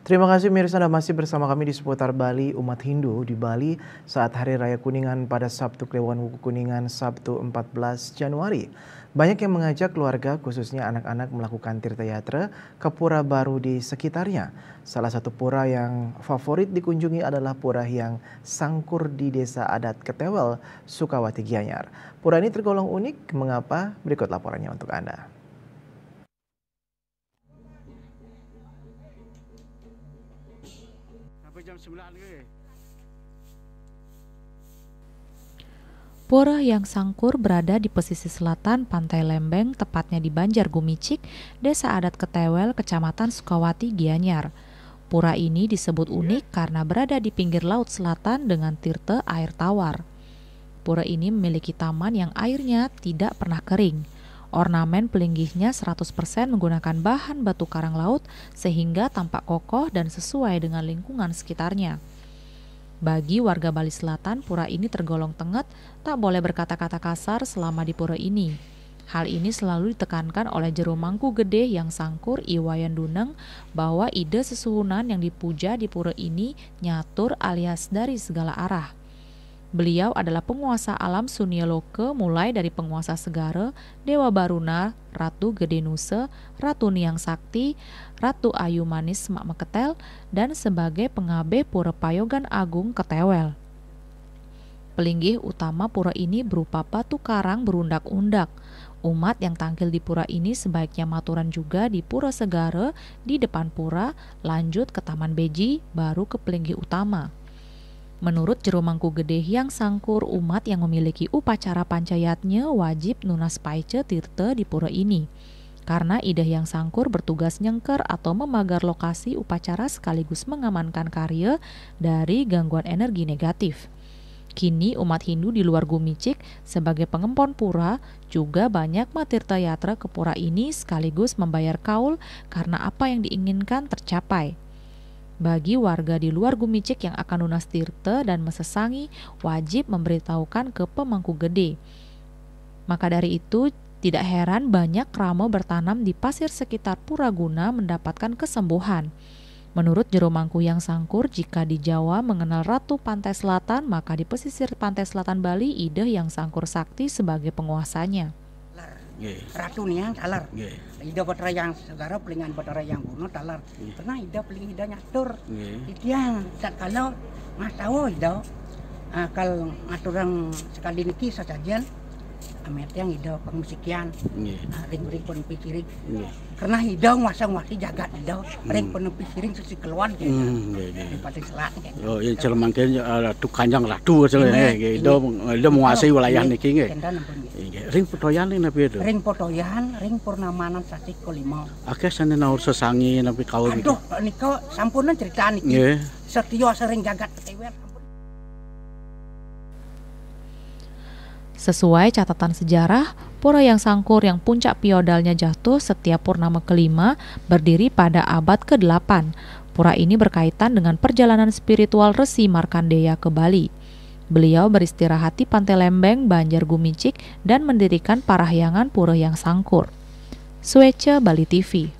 Terima kasih Mirsa, Anda masih bersama kami di seputar Bali. Umat Hindu di Bali saat Hari Raya Kuningan pada Sabtu Kliwon Wuku Kuningan Sabtu 14 Januari. Banyak yang mengajak keluarga khususnya anak-anak melakukan tirta yatra ke pura baru di sekitarnya. Salah satu pura yang favorit dikunjungi adalah Pura Hyang Sangkur di Desa Adat Ketewel, Sukawati Gianyar. Pura ini tergolong unik, mengapa? Berikut laporannya untuk Anda. Pura Hyang Sangkur berada di pesisir selatan Pantai Lembeng, tepatnya di Banjar Gumicik, Desa Adat Ketewel, Kecamatan Sukawati Gianyar. Pura ini disebut unik karena berada di pinggir laut selatan dengan tirte air tawar. Pura ini memiliki taman yang airnya tidak pernah kering. Ornamen pelinggihnya 100% menggunakan bahan batu karang laut sehingga tampak kokoh dan sesuai dengan lingkungan sekitarnya. Bagi warga Bali Selatan, pura ini tergolong tengget, tak boleh berkata-kata kasar selama di pura ini. Hal ini selalu ditekankan oleh Jero Mangku Gede Hyang Sangkur Iwayan Duneng bahwa ide sesuhunan yang dipuja di pura ini nyatur alias dari segala arah. Beliau adalah penguasa alam Sunia Loke, mulai dari penguasa Segara, Dewa Baruna, Ratu Gede Nuse, Ratu Niang Sakti, Ratu Ayu Manis Mak Meketel, dan sebagai pengabe Pura Payogan Agung Ketewel. Pelinggih utama pura ini berupa batu karang berundak-undak. Umat yang tampil di pura ini sebaiknya maturan juga di Pura Segara, di depan pura, lanjut ke Taman Beji, baru ke pelinggih utama. Menurut Jero Mangku Gede Hyang Sangkur, umat yang memiliki upacara pancayatnya wajib nunas paice tirte di pura ini. Karena ide Hyang Sangkur bertugas nyengker atau memagar lokasi upacara sekaligus mengamankan karya dari gangguan energi negatif. Kini umat Hindu di luar Gumicik sebagai pengempon pura juga banyak matirta yatra ke pura ini sekaligus membayar kaul karena apa yang diinginkan tercapai. Bagi warga di luar Gumicik yang akan lunas tirte dan mesesangi wajib memberitahukan ke pemangku gede. Maka dari itu tidak heran banyak kramo bertanam di pasir sekitar pura guna mendapatkan kesembuhan. Menurut Jero Mangku Hyang Sangkur, jika di Jawa mengenal Ratu Pantai Selatan, maka di pesisir Pantai Selatan Bali ide Hyang Sangkur Sakti sebagai penguasanya. Ratu nih yang talar, ida batara yang segara pelingan batara yang bunuh talar, karena ida peling ida nyatur, itu yang kalau mas tahu ida, kalau ngaturang sekali niki sasajian, amet yang ida pengmusikian, ring pun pikiring, karena ida nguasa-nguasi jagat ida, ring pun pikiring sesi keluar gitu, di Pantai Selatan. Oh, ya celmangkeun Ratu Kanjang Ratu cenah ida menguasai wilayah niki nggih. Ring potoyan ini napi itu. Ring potoyan, ring purnamanan sasi kelima. Akeh sane naur sesangi napi kaul gitu. Aduh, nika sampunan cerita niki. Nggih. Setio sering jagat ketewel. Sesuai catatan sejarah, Pura Hyang Sangkur yang puncak piodalnya jatuh setiap purnama kelima berdiri pada abad ke-8. Pura ini berkaitan dengan perjalanan spiritual Resi Markandeya ke Bali. Beliau beristirahat di Pantai Lembeng, Banjar Gumicik, dan mendirikan parahyangan Pura Hyang Sangkur. Suece Bali TV.